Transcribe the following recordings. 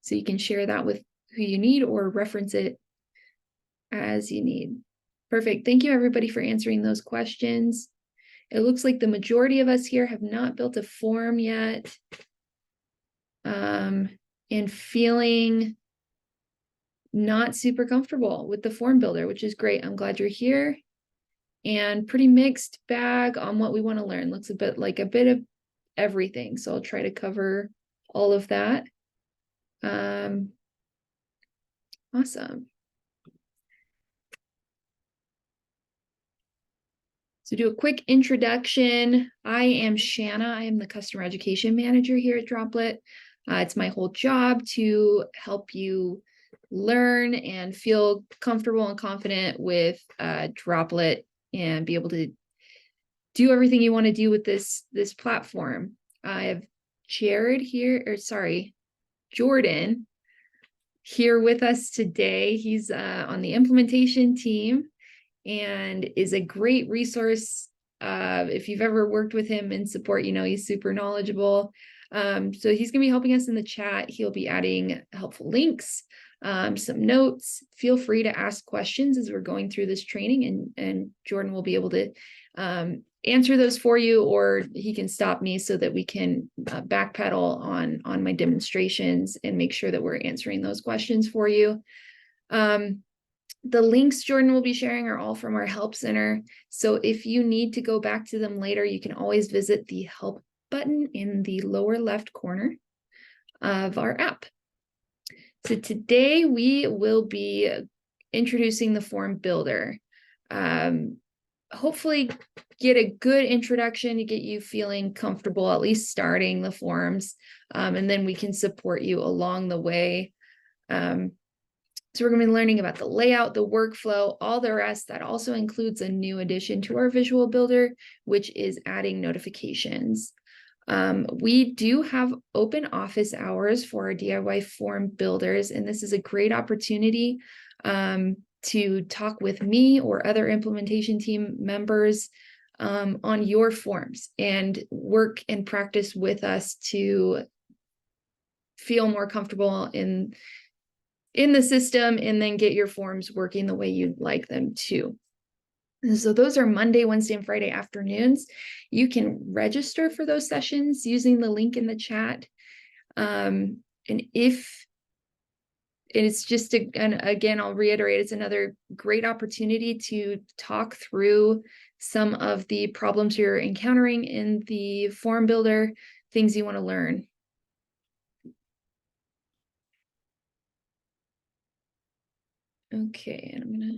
So you can share that with who you need or reference it as you need. Perfect. Thank you, everybody, for answering those questions. It looks like the majority of us here have not built a form yet. And feeling not super comfortable with the form builder, which is great. I'm glad you're here. And pretty mixed bag on what we want to learn. Looks a bit like a bit of everything. So I'll try to cover all of that. Awesome. So do a quick introduction. I am Shanna. I am the customer education manager here at Droplet. It's my whole job to help you learn and feel comfortable and confident with Droplet and be able to do everything you want to do with this platform. I have Jordan here with us today. He's on the implementation team and is a great resource. If you've ever worked with him in support, you know he's super knowledgeable. So he's going to be helping us in the chat. He'll be adding helpful links, some notes. Feel free to ask questions as we're going through this training, and Jordan will be able to answer those for you, or he can stop me so that we can backpedal on my demonstrations and make sure that we're answering those questions for you. The links Jordan will be sharing are all from our help center. So if you need to go back to them later, you can always visit the help button in the lower left corner of our app. So today we will be introducing the form builder. Hopefully get a good introduction to get you feeling comfortable, at least starting the forms, and then we can support you along the way. So we're going to be learning about the layout, the workflow, all the rest. That also includes a new addition to our visual builder, which is adding notifications. We do have open office hours for our DIY form builders, and this is a great opportunity to talk with me or other implementation team members on your forms and work and practice with us to feel more comfortable in the system and then get your forms working the way you'd like them to. And so those are Monday, Wednesday, and Friday afternoons. You can register for those sessions using the link in the chat. And it's just, and again, I'll reiterate, it's another great opportunity to talk through some of the problems you're encountering in the form builder, things you want to learn. Okay, and I'm gonna.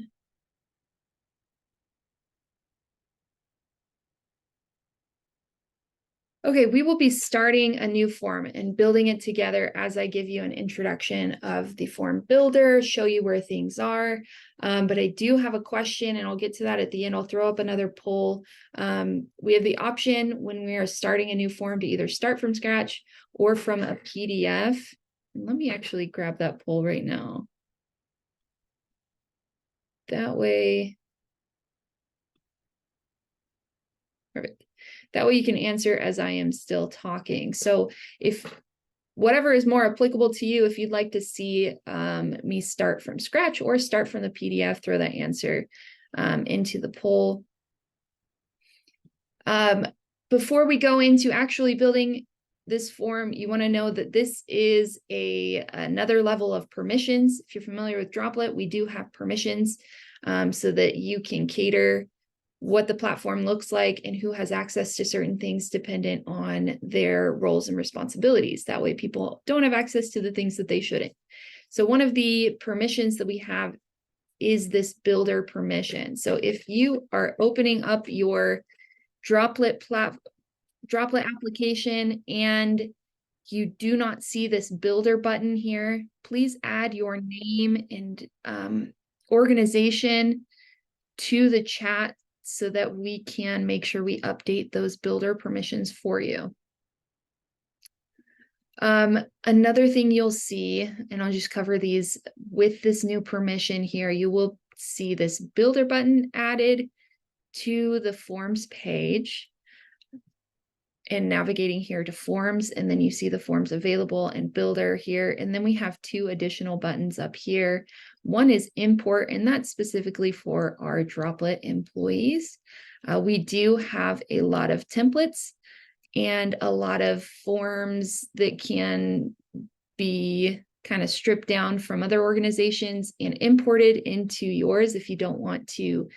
Okay, we will be starting a new form and building it together as I give you an introduction of the form builder, show you where things are. But I do have a question, and I'll get to that at the end. I'll throw up another poll. We have the option when we are starting a new form to either start from scratch or from a PDF. And let me actually grab that poll right now. That way, perfect. That way you can answer as I am still talking. So if whatever is more applicable to you, if you'd like to see me start from scratch or start from the PDF, throw that answer into the poll. Before we go into actually building this form, you want to know that this is another level of permissions. If you're familiar with Droplet, we do have permissions so that you can cater what the platform looks like and who has access to certain things dependent on their roles and responsibilities. That way people don't have access to the things that they shouldn't. So one of the permissions that we have is this builder permission. So if you are opening up your Droplet application and you do not see this builder button here, please add your name and organization to the chat so that we can make sure we update those builder permissions for you. Another thing you'll see, and I'll just cover these with this new permission here, you will see this builder button added to the forms page. and navigating here to forms, and then you see the forms available and builder here. And then we have two additional buttons up here. One is import, and that's specifically for our Droplet employees. We do have a lot of templates and a lot of forms that can be kind of stripped down from other organizations and imported into yours if you don't want to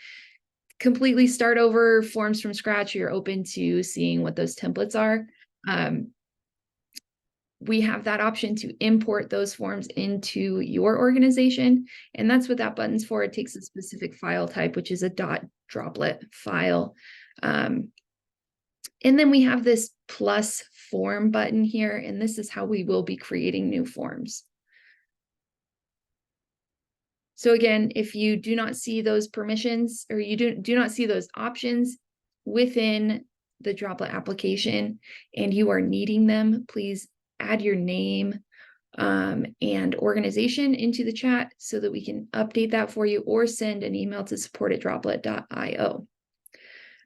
completely start over forms from scratch. You're open to seeing what those templates are. We have that option to import those forms into your organization, and that's what that button's for. It takes a specific file type, which is a .droplet file. And then we have this plus form button here, and this is how we will be creating new forms. So again, if you do not see those permissions, or you do not see those options within the Droplet application and you are needing them, please add your name and organization into the chat so that we can update that for you, or send an email to support@droplet.io.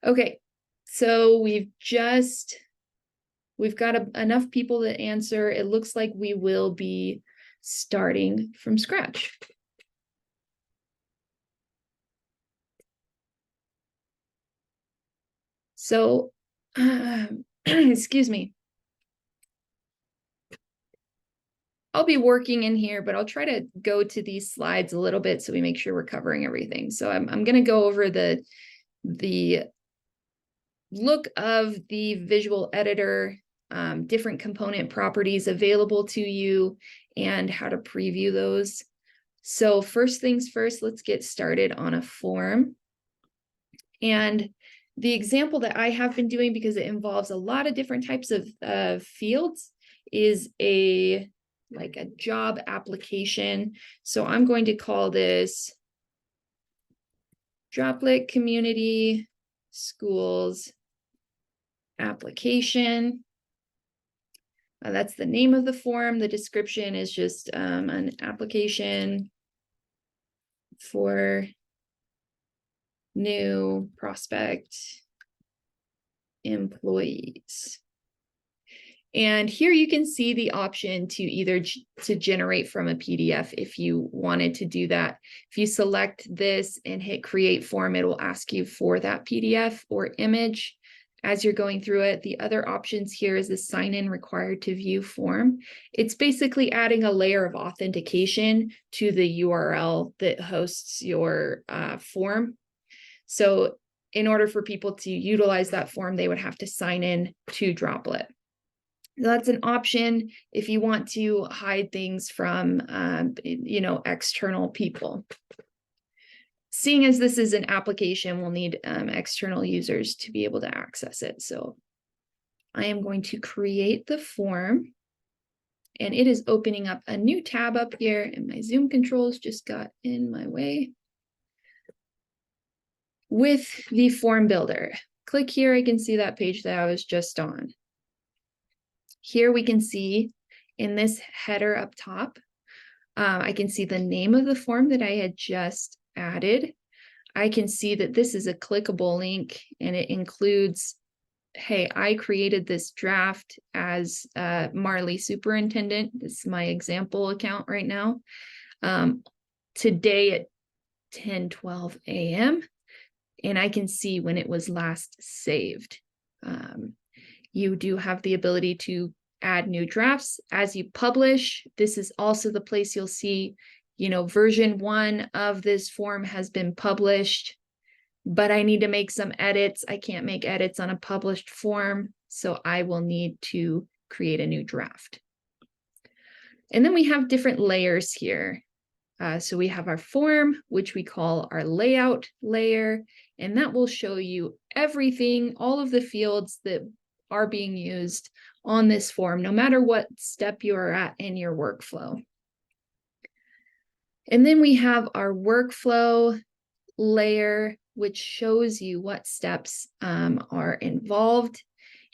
Okay, so we've got enough people to answer. It looks like we will be starting from scratch. So, excuse me. I'll be working in here, but I'll try to go to these slides a little bit so we make sure we're covering everything. So I'm going to go over the look of the visual editor, different component properties available to you, and how to preview those. So first things first, let's get started on a form. And the example that I have been doing, because it involves a lot of different types of fields, is like a job application. So I'm going to call this Droplet Community Schools application. That's the name of the form. The description is just an application for new prospect employees. And here you can see the option to either to generate from a PDF if you wanted to do that. If you select this and hit create form, it will ask you for that PDF or image as you're going through it. The other options here is the sign in required to view form. It's basically adding a layer of authentication to the URL that hosts your form. So in order for people to utilize that form, they would have to sign in to Droplet. That's an option if you want to hide things from, external people. Seeing as this is an application, we'll need external users to be able to access it. So I am going to create the form, and it is opening up a new tab up here, and my Zoom controls just got in my way. With the form builder, click here. I can see that page that I was just on. Here we can see in this header up top, I can see the name of the form that I had just added. I can see that this is a clickable link, and it includes, hey, I created this draft as Marley Superintendent. This is my example account right now. Today at 10:12 a.m. And I can see when it was last saved. You do have the ability to add new drafts as you publish. This is also the place you'll see, version 1 of this form has been published, but I need to make some edits. I can't make edits on a published form, so I will need to create a new draft. And then we have different layers here. So we have our form, which we call our layout layer, and that will show you everything, all of the fields that are being used on this form, no matter what step you are at in your workflow. And then we have our workflow layer, which shows you what steps are involved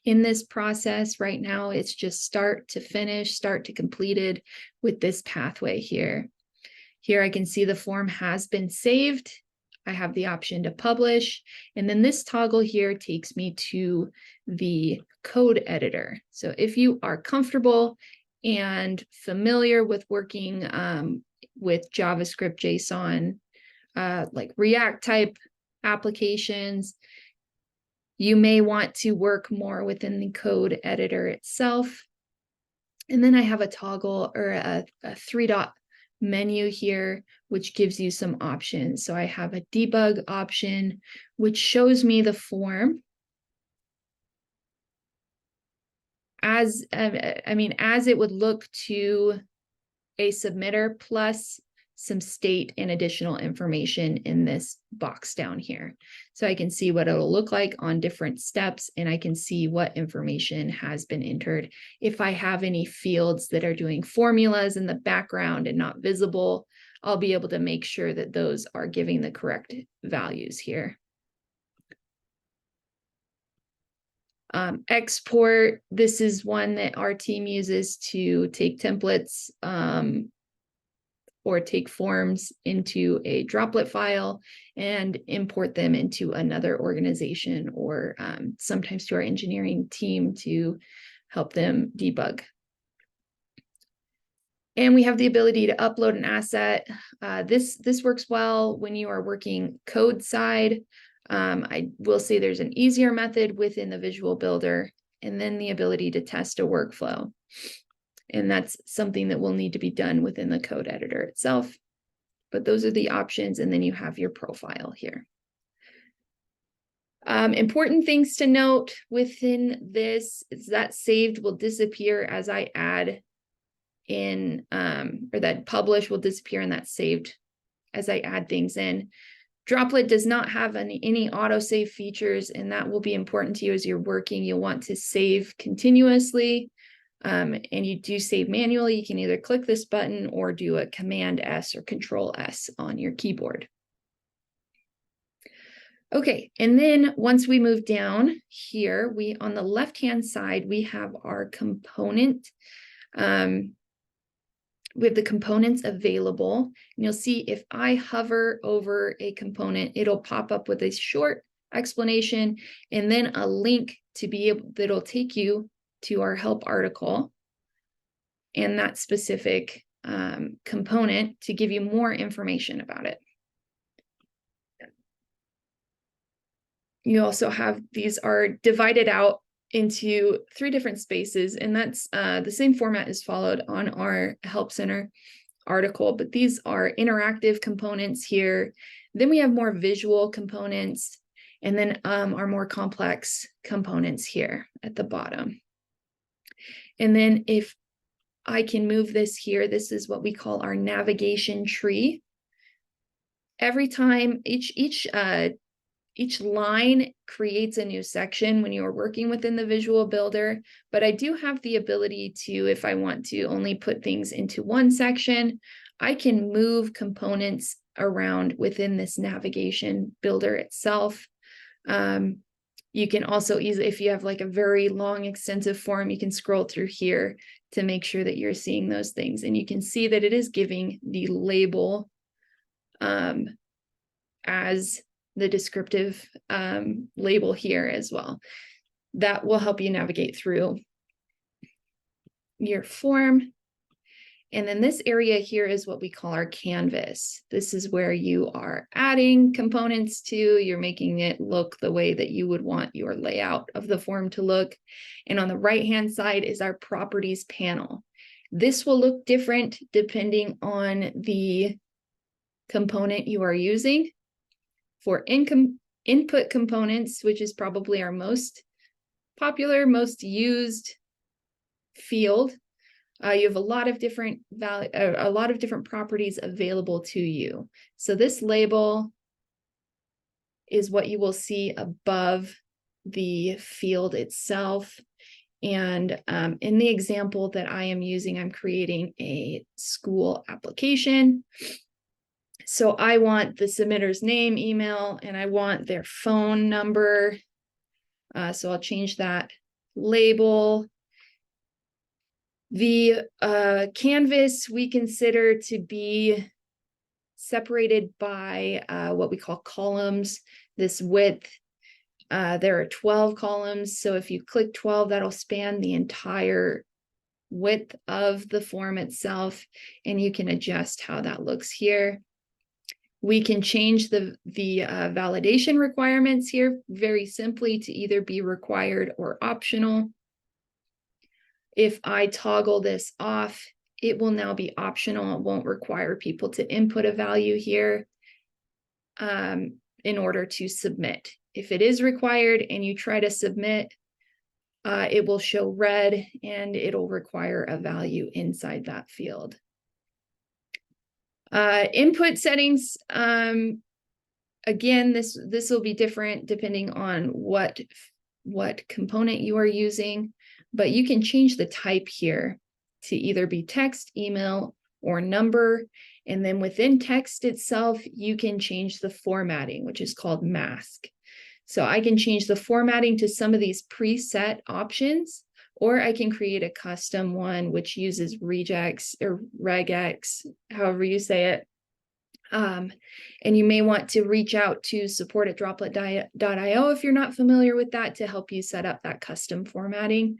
in this process. Right now, it's just start to finish, start to completed with this pathway here. Here I can see the form has been saved. I have the option to publish. And then this toggle here takes me to the code editor. So if you are comfortable and familiar with working with JavaScript, JSON, like React type applications, you may want to work more within the code editor itself. And then I have a toggle or a 3-dot menu here, which gives you some options. So I have a debug option, which shows me the form as, as it would look to a submitter, plus some state and additional information in this box down here. So I can see what it'll look like on different steps, and I can see what information has been entered. If I have any fields that are doing formulas in the background and not visible, I'll be able to make sure that those are giving the correct values here. Export, this is one that our team uses to take templates or take forms into a Droplet file and import them into another organization, or sometimes to our engineering team to help them debug. And we have the ability to upload an asset. This works well when you are working code side. I will say there's an easier method within the Visual Builder, and then the ability to test a workflow. And that's something that will need to be done within the code editor itself. But those are the options, and then you have your profile here. Important things to note within this is that saved will disappear as I add in, or that publish will disappear and that's saved as I add things in. Droplet does not have any autosave features, and that will be important to you as you're working. You'll want to save continuously. And you do save manually. You can either click this button or do a Command S or Control S on your keyboard. Okay, and then once we move down here, on the left-hand side, we have our component. We have the components available. And you'll see if I hover over a component, it'll pop up with a short explanation and then a link to be able, that'll take you to our help article and that specific component to give you more information about it. You also have, these are divided out into 3 different spaces, and that's the same format is followed on our Help Center article, but these are interactive components here. Then we have more visual components, and then our more complex components here at the bottom. And then if I can move this here, this is what we call our navigation tree. Every time each line creates a new section when you are working within the Visual Builder, but I do have the ability to, if I want to only put things into one section, I can move components around within this navigation builder itself. You can also easily, if you have like a very long, extensive form, you can scroll through here to make sure that you're seeing those things. And you can see that it is giving the label as the descriptive label here as well. That will help you navigate through your form. And then this area here is what we call our canvas. This is where you are adding components to, you're making it look the way that you would want your layout of the form to look. And on the right-hand side is our properties panel. This will look different depending on the component you are using. For input components, which is probably our most popular, most used field, you have a lot of different properties available to you. So this label is what you will see above the field itself. And in the example that I am using, I'm creating a school application. So I want the submitter's name, email, and I want their phone number. So I'll change that label. The canvas we consider to be separated by what we call columns. This width, there are 12 columns. So if you click 12, that'll span the entire width of the form itself, and you can adjust how that looks here. We can change the validation requirements here very simply to either be required or optional. If I toggle this off, it will now be optional. It won't require people to input a value here in order to submit. If it is required and you try to submit, it will show red and it'll require a value inside that field. Input settings, again, this will be different depending on what component you are using, but you can change the type here to either be text, email, or number. And then within text itself, you can change the formatting, which is called mask. So I can change the formatting to some of these preset options, or I can create a custom one, which uses regex or regex, however you say it. And you may want to reach out to support@droplet.io if you're not familiar with that, to help you set up that custom formatting.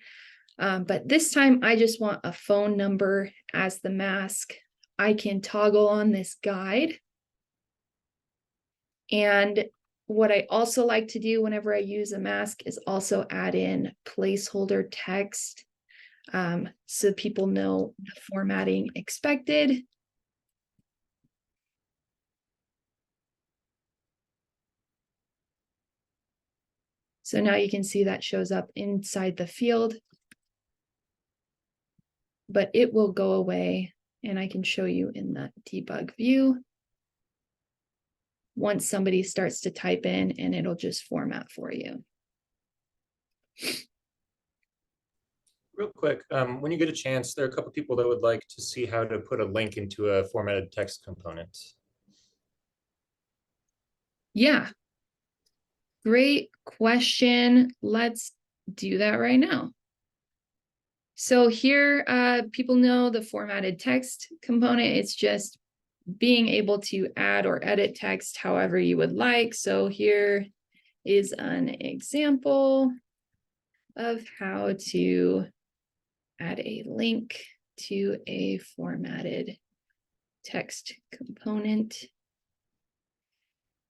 But this time I just want a phone number as the mask. I can toggle on this guide. And what I also like to do whenever I use a mask is also add in placeholder text, so people know the formatting expected. So now you can see that shows up inside the field, but it will go away, and I can show you in the debug view once somebody starts to type in, and it'll just format for you. Real quick, when you get a chance, there are a couple people that would like to see how to put a link into a formatted text component. Yeah, great question. Let's do that right now. So here, people know the formatted text component. It's just being able to add or edit text however you would like. So here is an example of how to add a link to a formatted text component.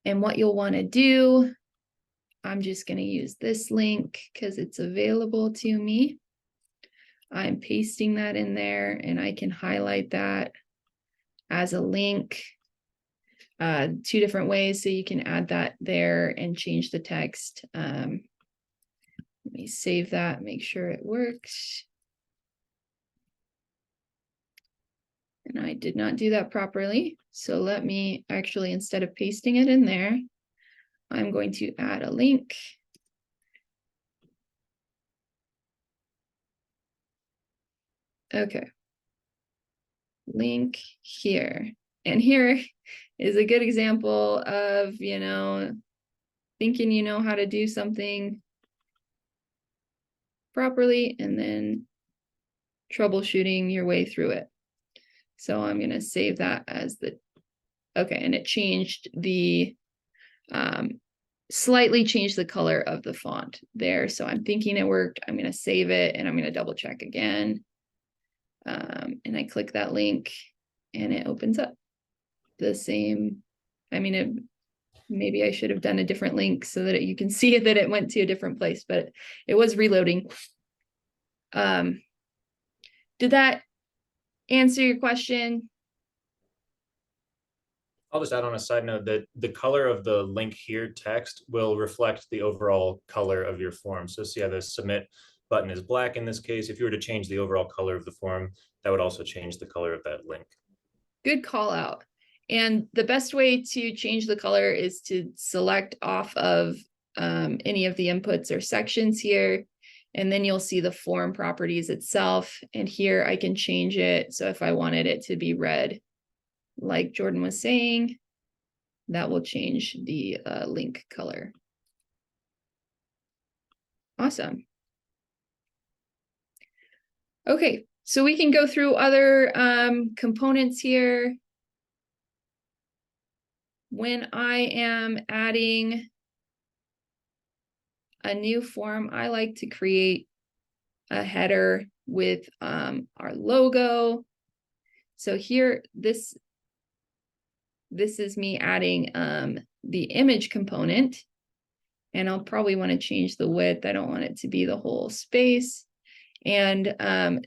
And what you'll want to do, I'm just going to use this link because it's available to me. I'm pasting that in there, and I can highlight that as a link 2 different ways. So you can add that there and change the text. Let me save that, make sure it works. And I did not do that properly. So let me actually, instead of pasting it in there, I'm going to add a link. Okay. Link here. And here is a good example of, thinking you know how to do something properly and then troubleshooting your way through it. So I'm going to save that as okay, and it changed slightly changed the color of the font there. So I'm thinking it worked. I'm going to save it, and I'm going to double check again. And I click that link, and it opens up the same. I mean, maybe I should have done a different link so that you can see that it went to a different place, but it was reloading. Did that answer your question? I'll just add on a side note that the color of the link here text will reflect the overall color of your form. So see how the submit button is black in this case. If you were to change the overall color of the form, that would also change the color of that link. Good call out. And the best way to change the color is to select off of any of the inputs or sections here, and then you'll see the form properties itself. And here I can change it. So if I wanted it to be red, like Jordan was saying, that will change the link color. Awesome. Okay, so we can go through other components here. when I am adding a new form, I like to create a header with our logo. So here, this is me adding the image component, and I'll probably want to change the width. I don't want it to be the whole space. And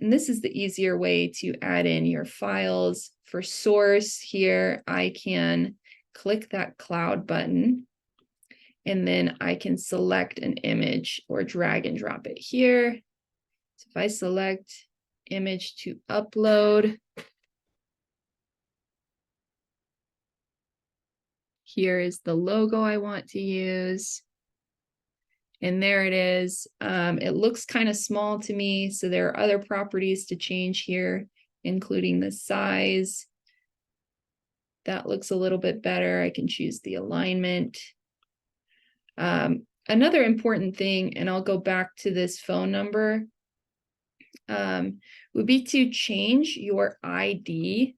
this is the easier way to add in your files. For source here, I can click that cloud button, and then I can select an image or drag and drop it here. So if I select image to upload, here is the logo I want to use. And there it is. It looks kind of small to me, so there are other properties to change here, including the size. That looks a little bit better. I can choose the alignment. Another important thing, and I'll go back to this phone number, would be to change your ID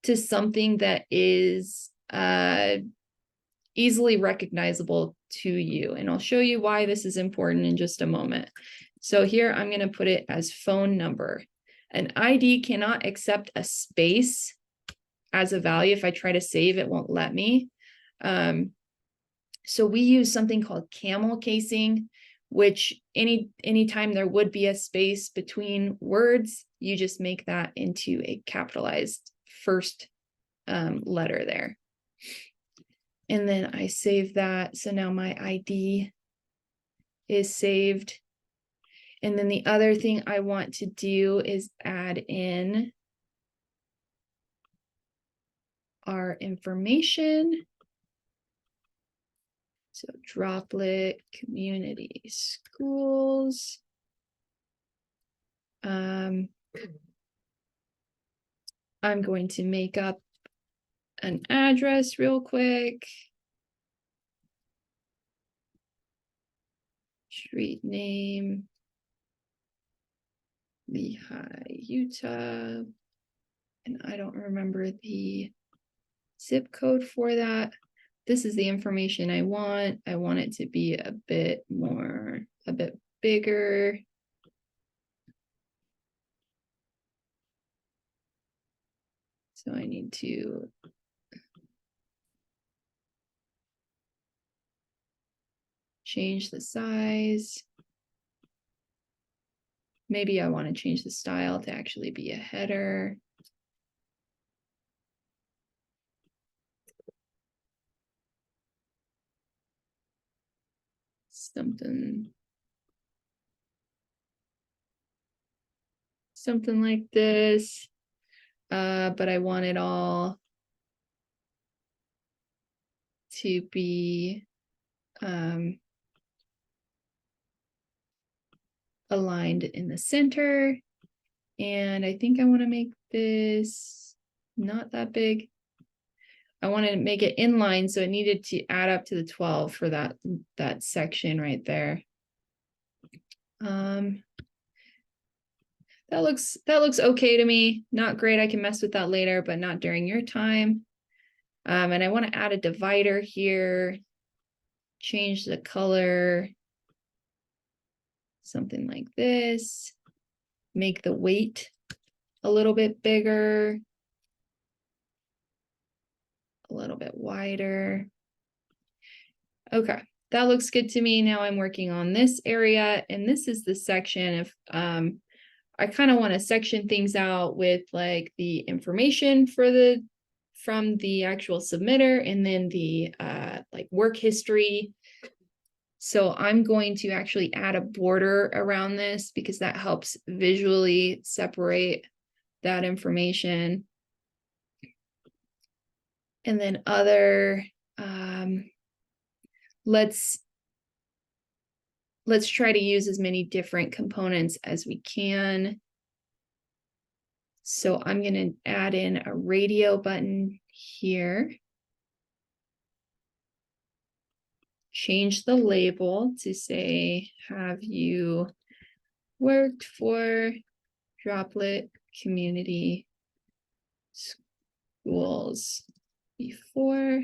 to something that is easily recognizable to you. And I'll show you why this is important in just a moment. So here I'm going to put it as phone number. An ID cannot accept a space as a value. If I try to save, it won't let me. So we use something called camel casing, which anytime there would be a space between words, you just make that into a capitalized first letter there. And then I save that. So now my ID is saved. And then the other thing I want to do is add in our information. So Droplet Community Schools. I'm going to make up an address real quick. Street name, Lehigh, Utah. And I don't remember the zip code for that. This is the information I want. I want it to be a bit bigger. So I need to change the size. Maybe I want to change the style to actually be a header. Something like this. But I want it all to be aligned in the center. And I think I want to make this not that big. I want to make it inline, so it needed to add up to the 12 for that section right there. That looks okay to me. Not great. I can mess with that later, but not during your time. And I want to add a divider here. Change the color. Something like this. Make the weight a little bit bigger. A little bit wider. Okay, that looks good to me. Now I'm working on this area, and this is the section of I kind of want to section things out with like the information from the actual submitter, and then the like work history. So I'm going to actually add a border around this because that helps visually separate that information. And then other, let's try to use as many different components as we can. So I'm going to add in a radio button here. Change the label to say, have you worked for Droplet Community Schools before?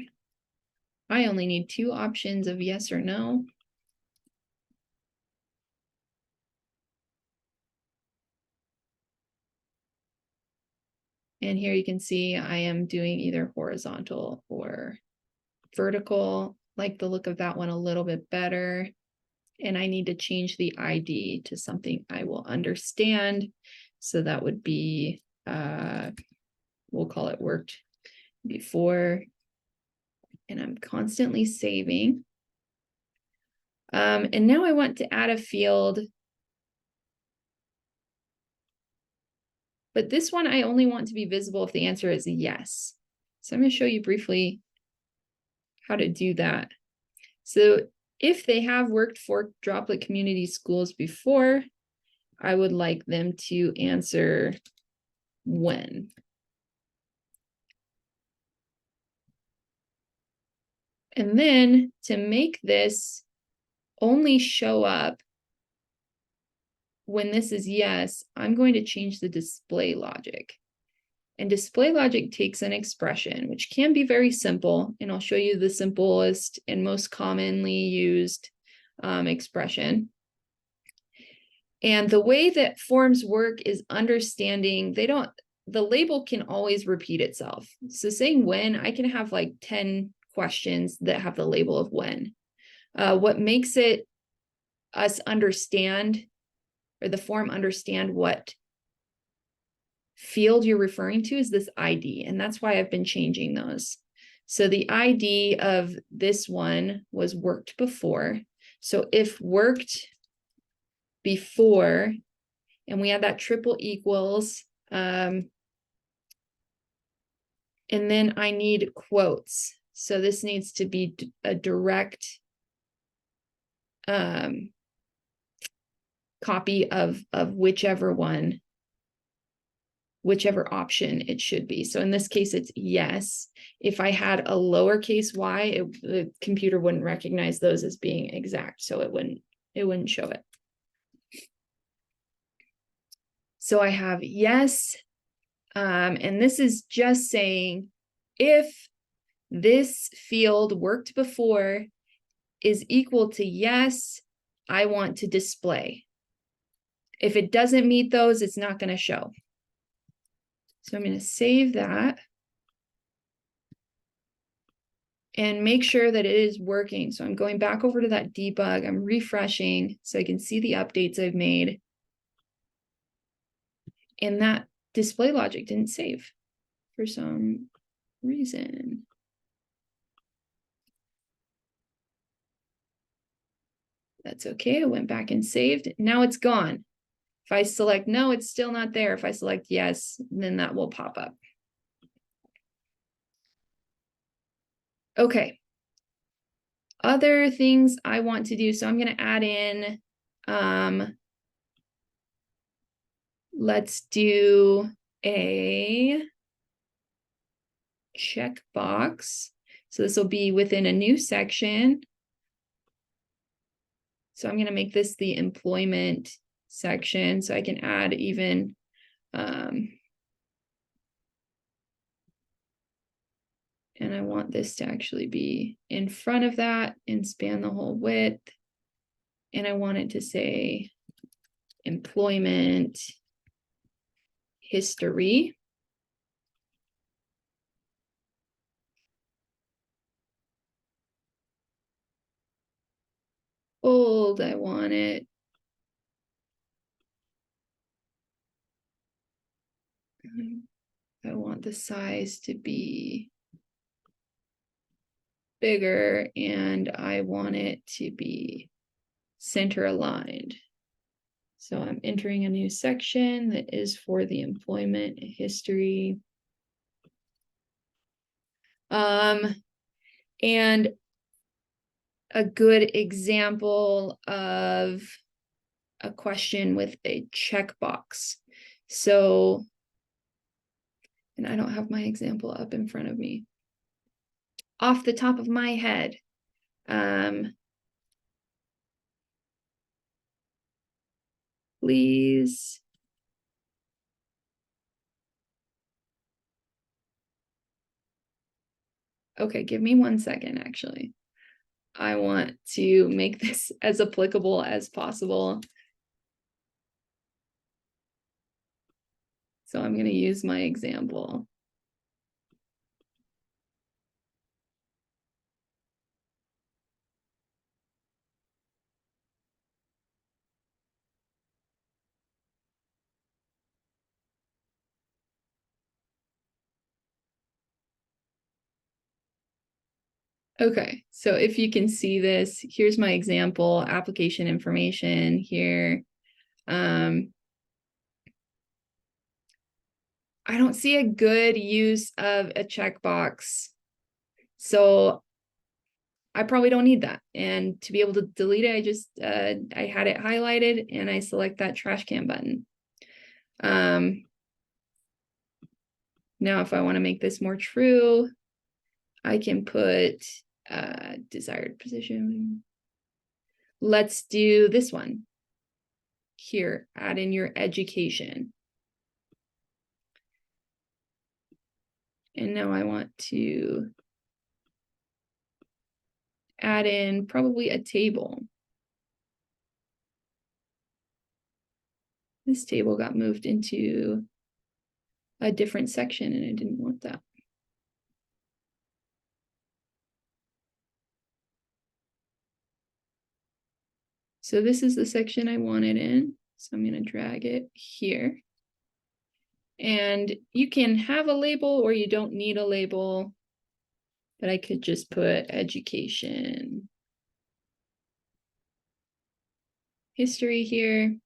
I only need 2 options of yes or no. And here you can see I am doing either horizontal or vertical. Like the look of that one a little bit better. And I need to change the ID to something I will understand. So that would be, we'll call it worked before. And I'm constantly saving. And now I want to add a field. But this one I only want to be visible if the answer is yes. So I'm going to show you briefly how to do that. So if they have worked for Droplet Community Schools before, I would like them to answer when. And then to make this only show up when this is yes, I'm going to change the display logic. And display logic takes an expression, which can be very simple. And I'll show you the simplest and most commonly used expression. And the way that forms work is understanding, the label can always repeat itself. So saying when, I can have like 10 questions that have the label of when. What makes it us understand, or the form understand what field you're referring to, is this ID. And that's why I've been changing those. So the ID of this one was worked before. So if worked before, and we have that triple equals, and then I need quotes. So this needs to be a direct copy of whichever option it should be. So in this case, it's yes. If I had a lowercase y, the computer wouldn't recognize those as being exact, so it wouldn't show it. So I have yes, and this is just saying if this field worked before is equal to yes, I want to display. If it doesn't meet those, it's not going to show. So I'm going to save that and make sure that it is working. So I'm going back over to that debug. I'm refreshing so I can see the updates I've made. And that display logic didn't save for some reason. That's okay. I went back and saved. Now it's gone. If I select no, it's still not there. If I select yes, then that will pop up. Okay. Other things I want to do. So I'm going to add in, let's do a checkbox. So this will be within a new section. So I'm going to make this the employment section. So I can add even and I want this to actually be in front of that and span the whole width. And I want it to say employment history. Bold, I want it. I want the size to be bigger, and I want it to be center aligned. So I'm entering a new section that is for the employment history. And a good example of a question with a checkbox. So, and I don't have my example up in front of me. Off the top of my head, please Okay, give me 1 second, actually. I want to make this as applicable as possible. So I'm going to use my example. Okay, so if you can see this, here's my example, application information here. I don't see a good use of a checkbox. So I probably don't need that. And to be able to delete it, I had it highlighted and I select that trash can button. Now, if I want to make this more true, I can put desired position. Let's do this one. Here, add in your education. And now I want to add in probably a table. This table got moved into a different section and I didn't want that. So this is the section I wanted in. So I'm going to drag it here. And you can have a label or you don't need a label, but I could just put education history here.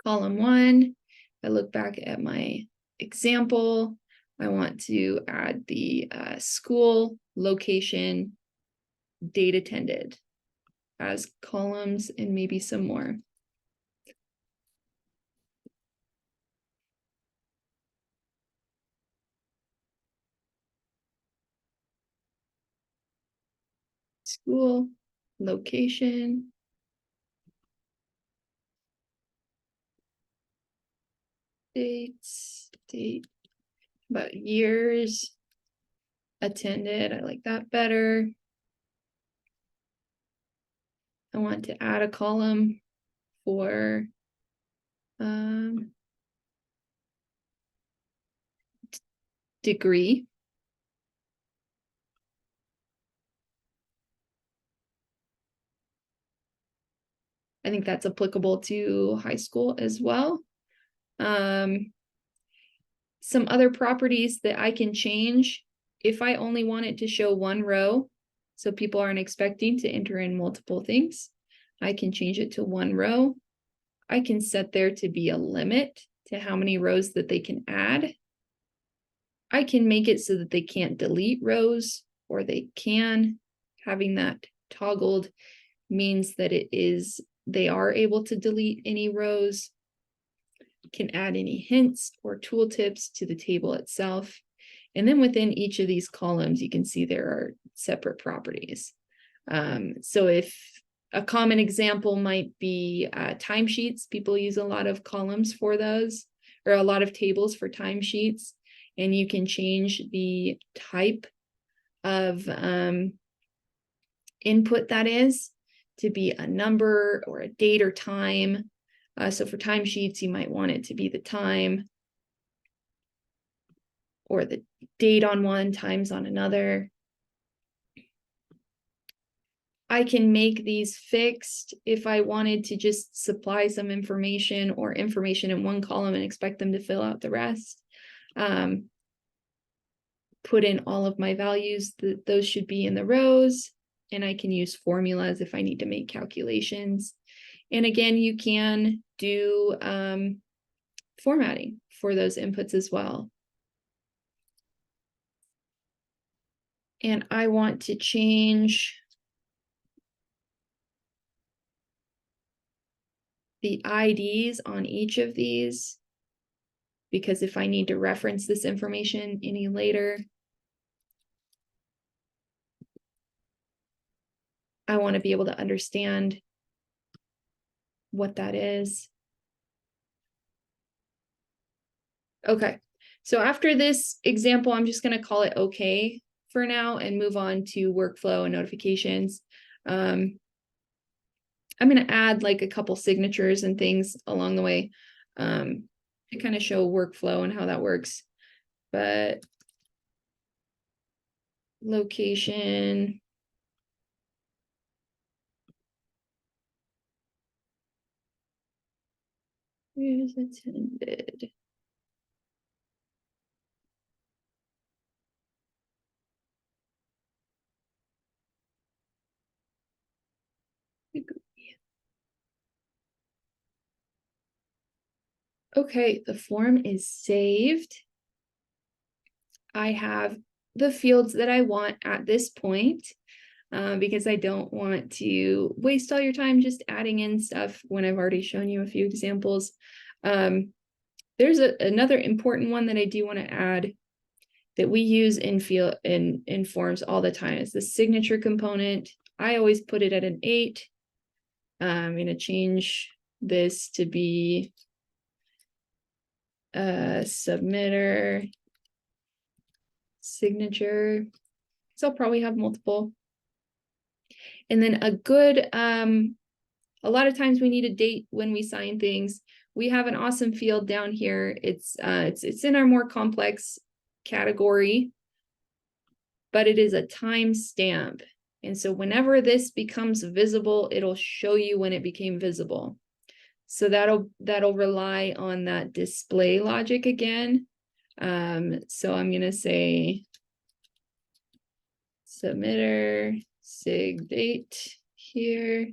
Column 1, I look back at my example. I want to add the school, location, date attended as columns and maybe some more. School, location, dates, date, about years attended. I like that better. I want to add a column for degree. I think that's applicable to high school as well. Some other properties that I can change if I only want it to show one row, so people aren't expecting to enter in multiple things, I can change it to one row. I can set there to be a limit to how many rows that they can add. I can make it so that they can't delete rows, or they can. Having that toggled means that they are able to delete any rows, can add any hints or tooltips to the table itself. And then within each of these columns, you can see there are separate properties. So if a common example might be timesheets, people use a lot of columns for those, or a lot of tables for timesheets, and you can change the type of input that is to be a number or a date or time. So for timesheets, you might want it to be the time or the date on one, times on another. I can make these fixed if I wanted to just supply some information or information in one column and expect them to fill out the rest. Put in all of my values, those should be in the rows, and I can use formulas if I need to make calculations. And again, you can do formatting for those inputs as well. And I want to change the IDs on each of these, because if I need to reference this information any later, I want to be able to understand what that is. Okay, so after this example, I'm just going to call it okay for now and move on to workflow and notifications. I'm going to add like a couple signatures and things along the way to kind of show workflow and how that works. But location. Where's attended? Okay, the form is saved. I have the fields that I want at this point because I don't want to waste all your time just adding in stuff when I've already shown you a few examples. There's another important one that I do want to add that we use in forms all the time. It's the signature component. I always put it at an 8. I'm going to change this to be submitter signature. So I'll probably have multiple. And then a lot of times we need a date when we sign things. We have an awesome field down here. It's in our more complex category, but it is a timestamp. And so whenever this becomes visible, it'll show you when it became visible. So that'll rely on that display logic again. So I'm gonna say submitter sig date here.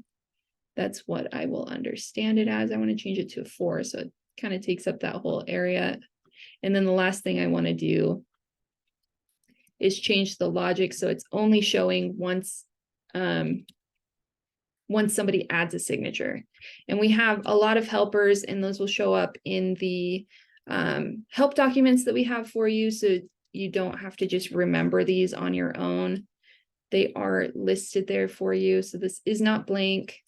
That's what I will understand it as. I want to change it to a 4, so it kind of takes up that whole area. And then the last thing I want to do is change the logic so it's only showing once somebody adds a signature. And we have a lot of helpers, and those will show up in the help documents that we have for you, so you don't have to just remember these on your own. They are listed there for you. So this is not blank.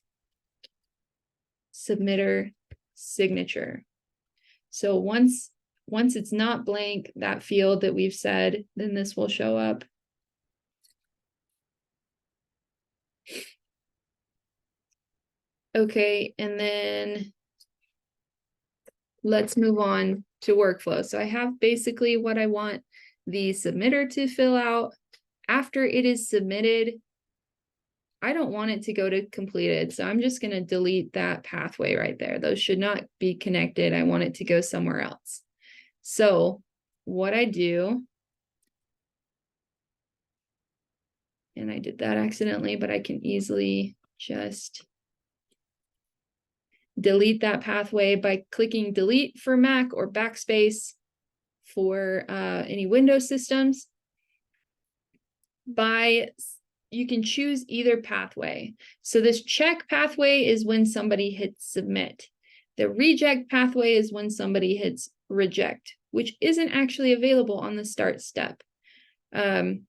Submitter signature. So once it's not blank, that field that we've said, then this will show up. Okay, and then let's move on to workflow. So I have basically what I want the submitter to fill out. After it is submitted, I don't want it to go to completed. So I'm just going to delete that pathway right there. Those should not be connected. I want it to go somewhere else. So what I do, and I did that accidentally, but I can easily just delete that pathway by clicking delete for Mac or backspace for any Windows systems. You can choose either pathway. So this check pathway is when somebody hits submit. The reject pathway is when somebody hits reject, which isn't actually available on the start step. When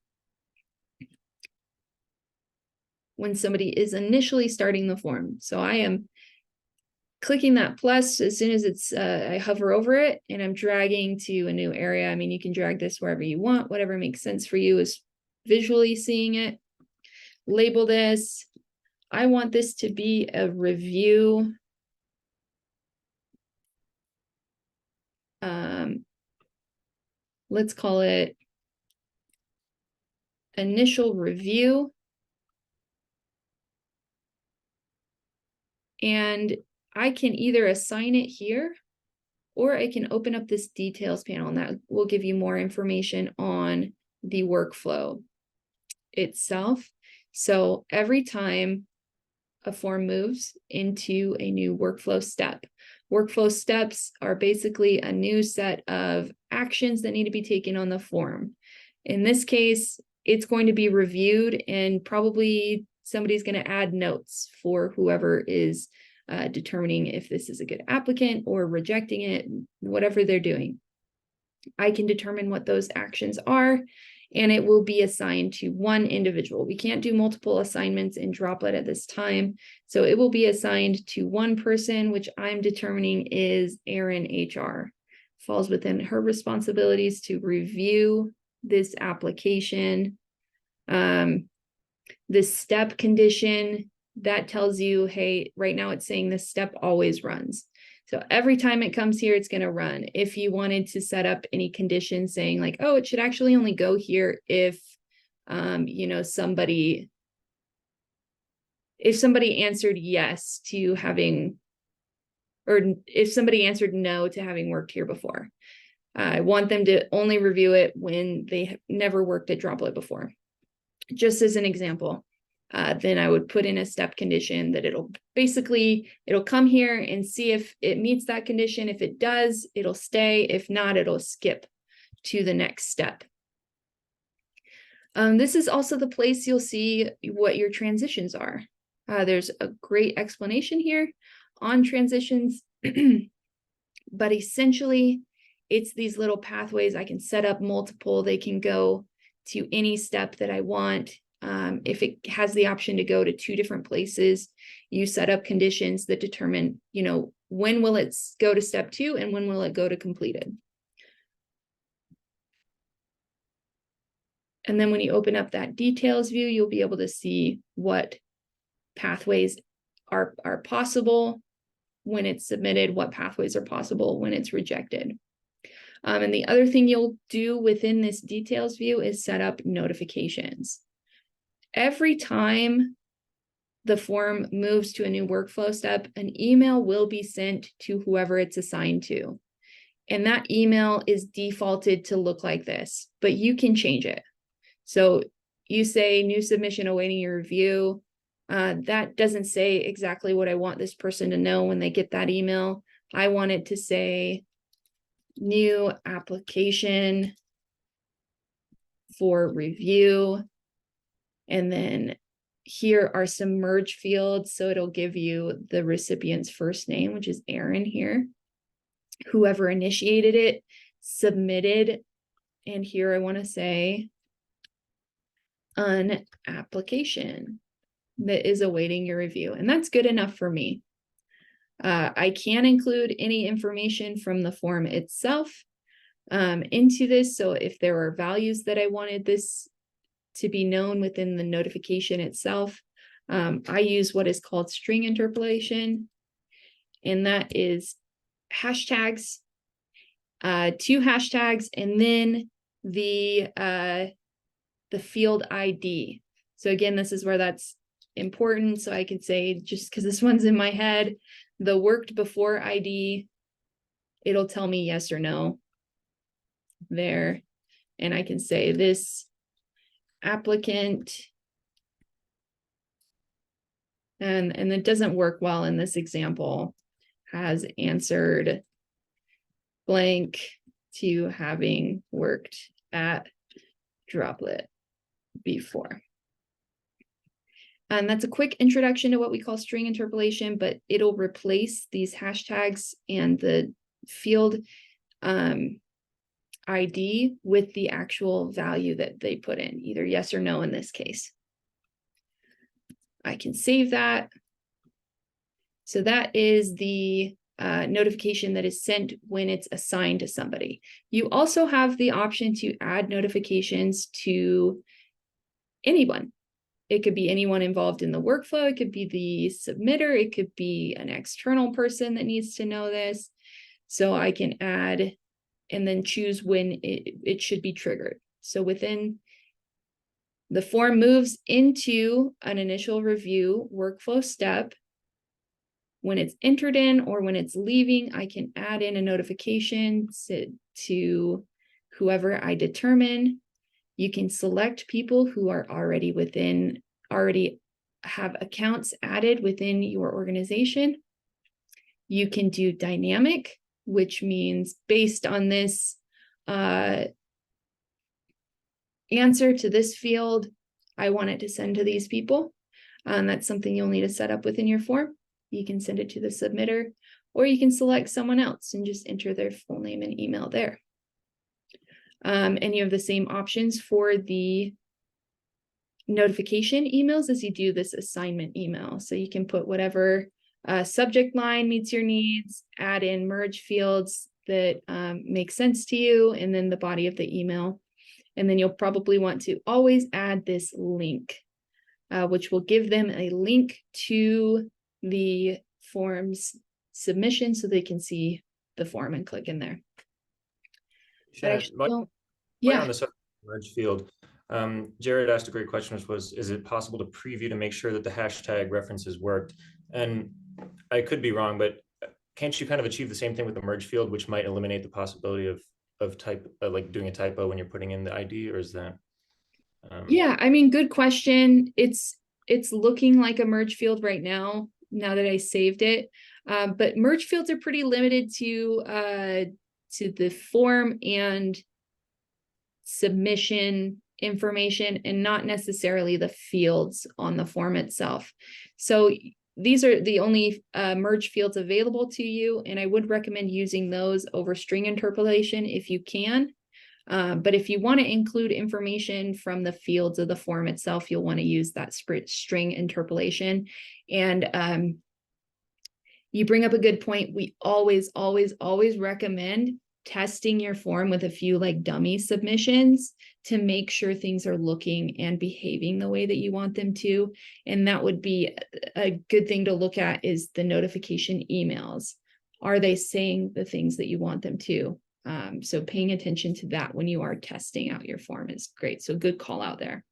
somebody is initially starting the form. So I am clicking that plus as soon as it's I hover over it and I'm dragging to a new area. I mean, you can drag this wherever you want, whatever makes sense for you is visually seeing it. Label this. I want this to be a review. Let's call it initial review. And I can either assign it here, or I can open up this details panel, and that will give you more information on the workflow itself. So every time a form moves into a new workflow steps are basically a new set of actions that need to be taken on the form. In this case, it's going to be reviewed, and probably somebody's going to add notes for whoever is determining if this is a good applicant or rejecting it, whatever they're doing. I can determine what those actions are, and it will be assigned to one individual. We can't do multiple assignments in Droplet at this time. So it will be assigned to one person, which I'm determining is Erin HR. Falls within her responsibilities to review this application This step condition, that tells you, hey, right now it's saying this step always runs. So every time it comes here, it's going to run. If you wanted to set up any conditions saying like, oh, it should actually only go here if, somebody answered yes to having, or if somebody answered no to having worked here before. I want them to only review it when they have never worked at Droplet before. Just as an example, then I would put in a step condition that it'll come here and see if it meets that condition. If it does, it'll stay. If not, it'll skip to the next step. This is also the place you'll see what your transitions are. There's a great explanation here on transitions, but essentially it's these little pathways. I can set up multiple. They can go to any step that I want. If it has the option to go to 2 different places, you set up conditions that determine, when will it go to step 2 and when will it go to completed. And then when you open up that details view, you'll be able to see what pathways are possible when it's submitted, what pathways are possible when it's rejected. And the other thing you'll do within this details view is set up notifications. Every time the form moves to a new workflow step, an email will be sent to whoever it's assigned to. And that email is defaulted to look like this, but you can change it. So you say new submission awaiting your review. That doesn't say exactly what I want this person to know when they get that email. I want it to say new application for review. And then here are some merge fields. So it'll give you the recipient's first name, which is Aaron here. Whoever initiated it, submitted. And here I want to say an application that is awaiting your review. And that's good enough for me. I can include any information from the form itself into this. So if there are values that I wanted this to be known within the notification itself, I use what is called string interpolation, and that is hashtags, 2 hashtags, and then the field ID. So again, this is where that's important. So I could say, just because this one's in my head, the worked before ID, it'll tell me yes or no there. And I can say this applicant, and it doesn't work well in this example, has answered blank to having worked at Droplet before. And that's a quick introduction to what we call string interpolation, but it'll replace these hashtags and the field ID with the actual value that they put in, either yes or no in this case. I can save that. So that is the notification that is sent when it's assigned to somebody. You also have the option to add notifications to anyone. It could be anyone involved in the workflow. It could be the submitter. It could be an external person that needs to know this. So I can add and then choose when it should be triggered. So within the form moves into an initial review workflow step. When it's entered in or when it's leaving, I can add in a notification to whoever I determine. You can select people who are already have accounts added within your organization. You can do dynamic, which means based on this answer to this field, I want it to send to these people. That's something you'll need to set up within your form. You can send it to the submitter, or you can select someone else and just enter their full name and email there. And you have the same options for the notification emails as you do this assignment email. So you can put whatever subject line meets your needs, add in merge fields that make sense to you, and then the body of the email. And then you'll probably want to always add this link, which will give them a link to the form's submission so they can see the form and click in there. But I Shannon, don't, while you're yeah. on the subject of merge field, Jared asked a great question, which was, is it possible to preview to make sure that the hashtag references worked? And I could be wrong, but can't you kind of achieve the same thing with the merge field, which might eliminate the possibility of like doing a typo when you're putting in the ID, or is that? Yeah, I mean, good question. It's looking like a merge field right now that I saved it. But merge fields are pretty limited to the form and submission information and not necessarily the fields on the form itself. So these are the only merge fields available to you, and I would recommend using those over string interpolation if you can. But if you want to include information from the fields of the form itself, you'll want to use that string interpolation. And you bring up a good point. We always, always, always recommend testing your form with a few like dummy submissions to make sure things are looking and behaving the way that you want them to. And that would be a good thing to look at, is the notification emails. Are they saying the things that you want them to? So paying attention to that when you are testing out your form is great. So good call out there.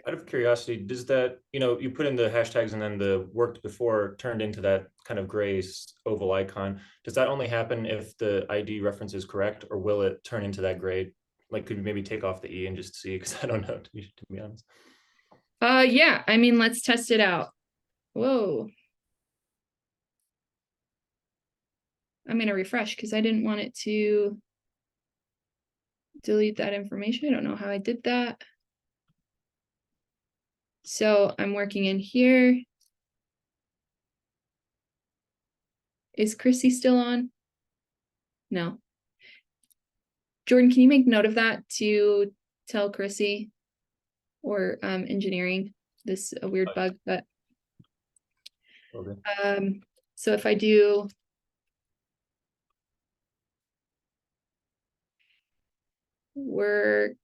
Out of curiosity, does that, you put in the hashtags and then the worked before turned into that kind of gray oval icon. Does that only happen if the ID reference is correct, or will it turn into that gray? Like, could you maybe take off the E and just see? Because I don't know, to be honest. Yeah, I mean, let's test it out. Whoa. I'm going to refresh because I didn't want it to delete that information. I don't know how I did that. So I'm working in here. Is Chrissy still on? No. Jordan, can you make note of that to tell Chrissy or engineering this a weird bug? But Okay. so if I do work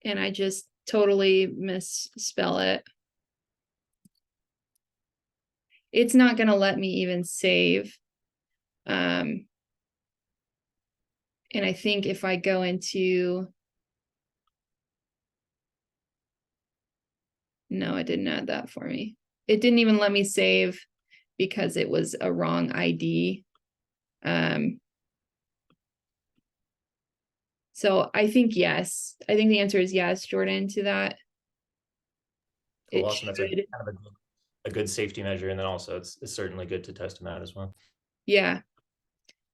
and I just totally misspell it, it's not going to let me even save. And I think if I go into, no, it didn't add that for me. It didn't even let me save because it was a wrong ID. So I think yes. I think the answer is yes, Jordan, to that. Cool, It awesome. That's should. kind of a good safety measure. And then also it's certainly good to test them out as well. Yeah.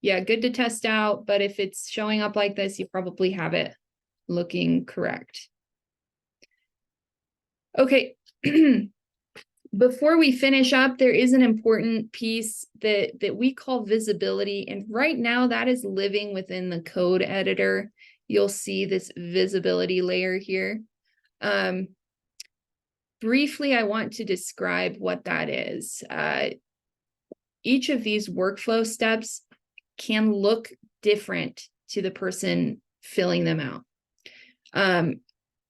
Yeah, good to test out. But if it's showing up like this, you probably have it looking correct. Okay. Before we finish up, there is an important piece that we call visibility. And right now that is living within the code editor. You'll see this visibility layer here. Briefly, I want to describe what that is. Each of these workflow steps can look different to the person filling them out.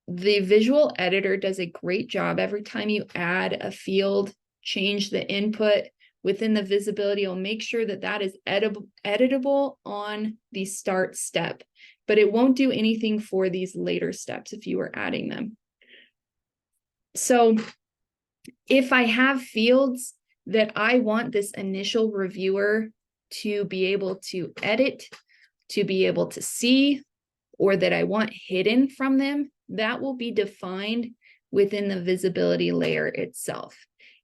The visual editor does a great job. Every time you add a field, change the input within the visibility, you'll make sure that that is editable on the start step, but it won't do anything for these later steps if you were adding them. So if I have fields that I want this initial reviewer to be able to edit, to be able to see, or that I want hidden from them, that will be defined within the visibility layer itself.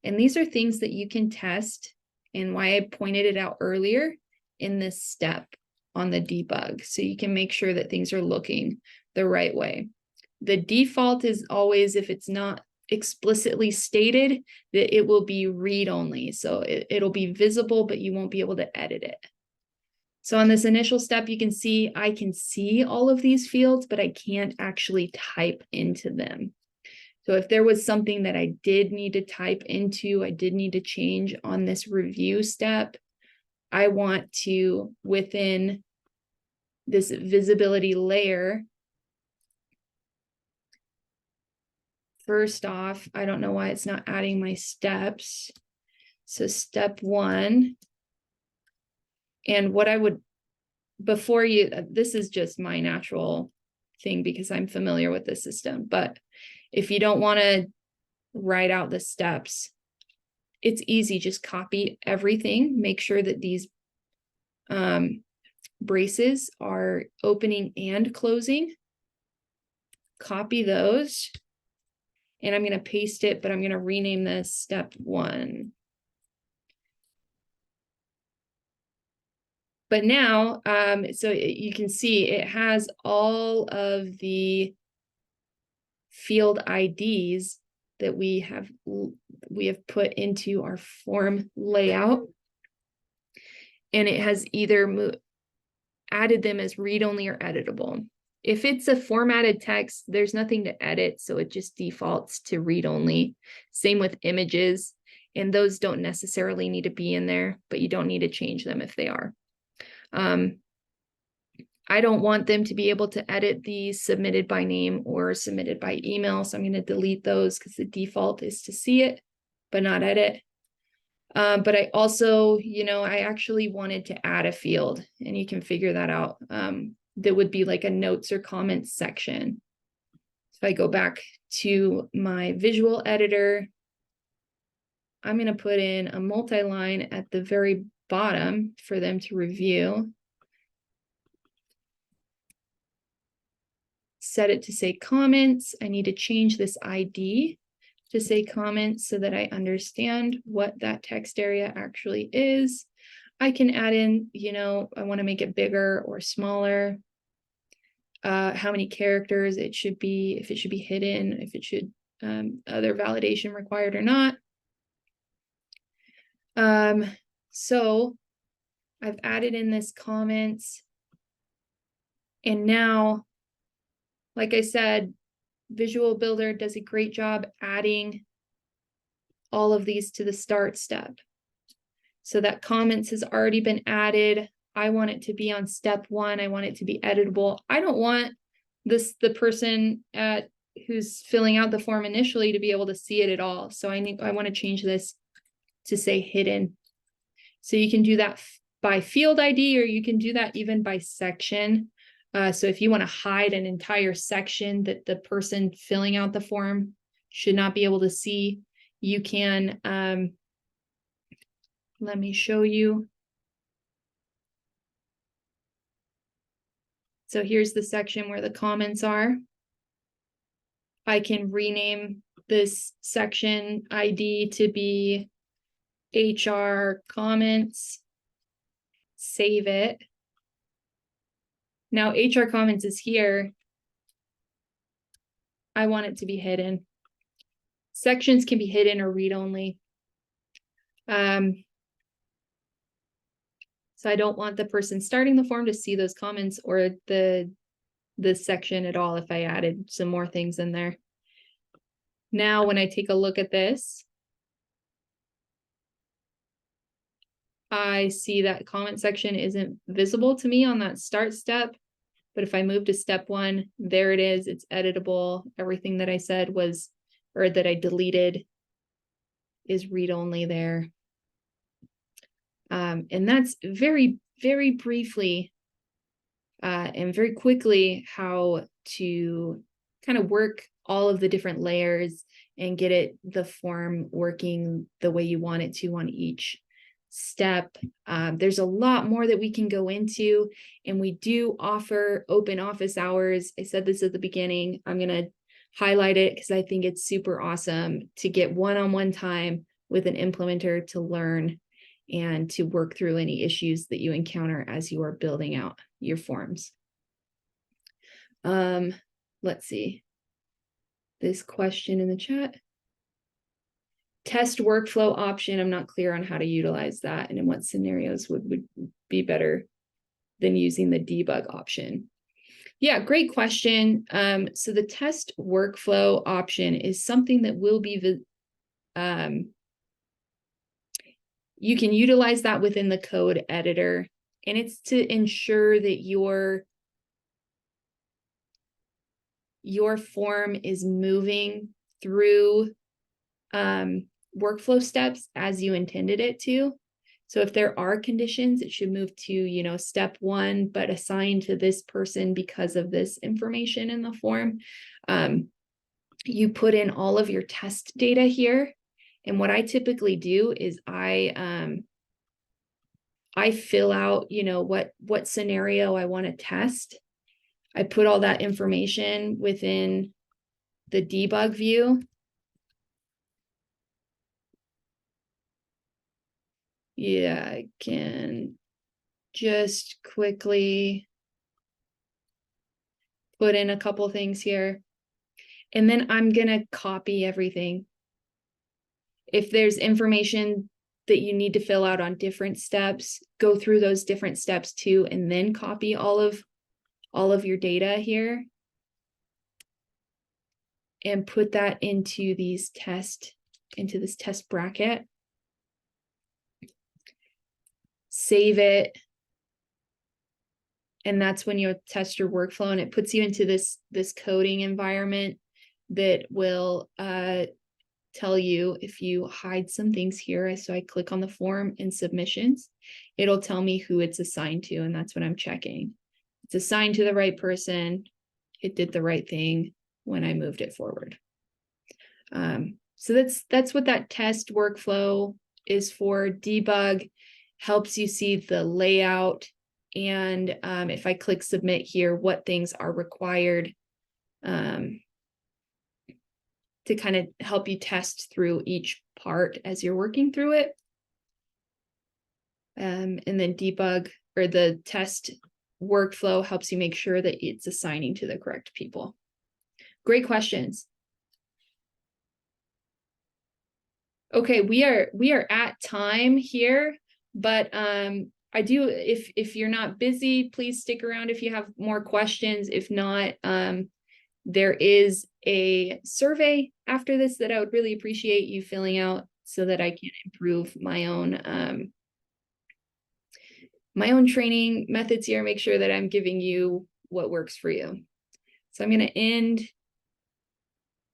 And these are things that you can test, and why I pointed it out earlier in this step on the debug, so you can make sure that things are looking the right way. The default is always, if it's not explicitly stated, that it will be read only. So it'll be visible, but you won't be able to edit it. So on this initial step, you can see I can see all of these fields, but I can't actually type into them. So if there was something that I did need to type into, I did need to change on this review step, I want to, within this visibility layer. First off, I don't know why it's not adding my steps. So step 1, and what I would, before you, this is just my natural thing because I'm familiar with the system, but if you don't want to write out the steps, it's easy. Just copy everything. Make sure that these braces are opening and closing. Copy those. And I'm going to paste it, but I'm going to rename this step 1. But now, so you can see it has all of the field IDs that we have put into our form layout. And it has either added them as read-only or editable. If it's a formatted text, there's nothing to edit, so it just defaults to read-only. Same with images, and those don't necessarily need to be in there, but you don't need to change them if they are. I don't want them to be able to edit these submitted by name or submitted by email, so I'm going to delete those because the default is to see it, but not edit. But I also, I actually wanted to add a field, and you can figure that out. That would be like a notes or comments section. If I go back to my visual editor, I'm going to put in a multi-line at the very bottom for them to review. Set it to say comments. I need to change this ID to say comments so that I understand what that text area actually is. I can add in, I want to make it bigger or smaller, how many characters it should be, if it should be hidden, if it should, other validation required or not. So I've added in this comments, and now, like I said, Visual Builder does a great job adding all of these to the start step. So that comments has already been added. I want it to be on step 1. I want it to be editable. I don't want the person who's filling out the form initially to be able to see it at all. So I want to change this to say hidden. So you can do that by field ID, or you can do that even by section. So if you want to hide an entire section that the person filling out the form should not be able to see, you can, let me show you. So here's the section where the comments are. I can rename this section ID to be HR comments, save it. Now HR comments is here. I want it to be hidden. Sections can be hidden or read only. So I don't want the person starting the form to see those comments or the section at all if I added some more things in there. Now, when I take a look at this, I see that comment section isn't visible to me on that start step. But if I move to step 1, there it is. It's editable. Everything that I said was, or that I deleted, is read only there. And that's very, very briefly and very quickly how to kind of work all of the different layers and get the form working the way you want it to on each step. There's a lot more that we can go into, and we do offer open office hours. I said this at the beginning. I'm going to highlight it because I think it's super awesome to get one-on-one time with an implementer to learn and to work through any issues that you encounter as you are building out your forms. Let's see. This question in the chat. Test workflow option. I'm not clear on how to utilize that and in what scenarios would be better than using the debug option. Yeah, great question. So the test workflow option is something that will be you can utilize that within the code editor, and it's to ensure that your your form is moving through workflow steps as you intended it to. So if there are conditions, it should move to, step 1, but assigned to this person because of this information in the form. You put in all of your test data here. And what I typically do is I fill out, what scenario I want to test. I put all that information within the debug view. Yeah, I can just quickly put in a couple things here. And then I'm going to copy everything. If there's information that you need to fill out on different steps, go through those different steps too, and then copy all of your data here and put that into this test bracket. Save it. And that's when you'll test your workflow, and it puts you into this coding environment that will tell you if you hide some things here. So I click on the form and submissions, it'll tell me who it's assigned to, and that's what I'm checking. It's assigned to the right person. It did the right thing when I moved it forward. So that's what that test workflow is for. Debug helps you see the layout, and if I click submit here, what things are required to kind of help you test through each part as you're working through it. And then debug, or the test workflow, helps you make sure that it's assigning to the correct people. Great questions. Okay, we are at time here, but I do, if you're not busy, please stick around if you have more questions. If not, there is a survey after this that I would really appreciate you filling out so that I can improve my own training methods here, make sure that I'm giving you what works for you. So I'm going to end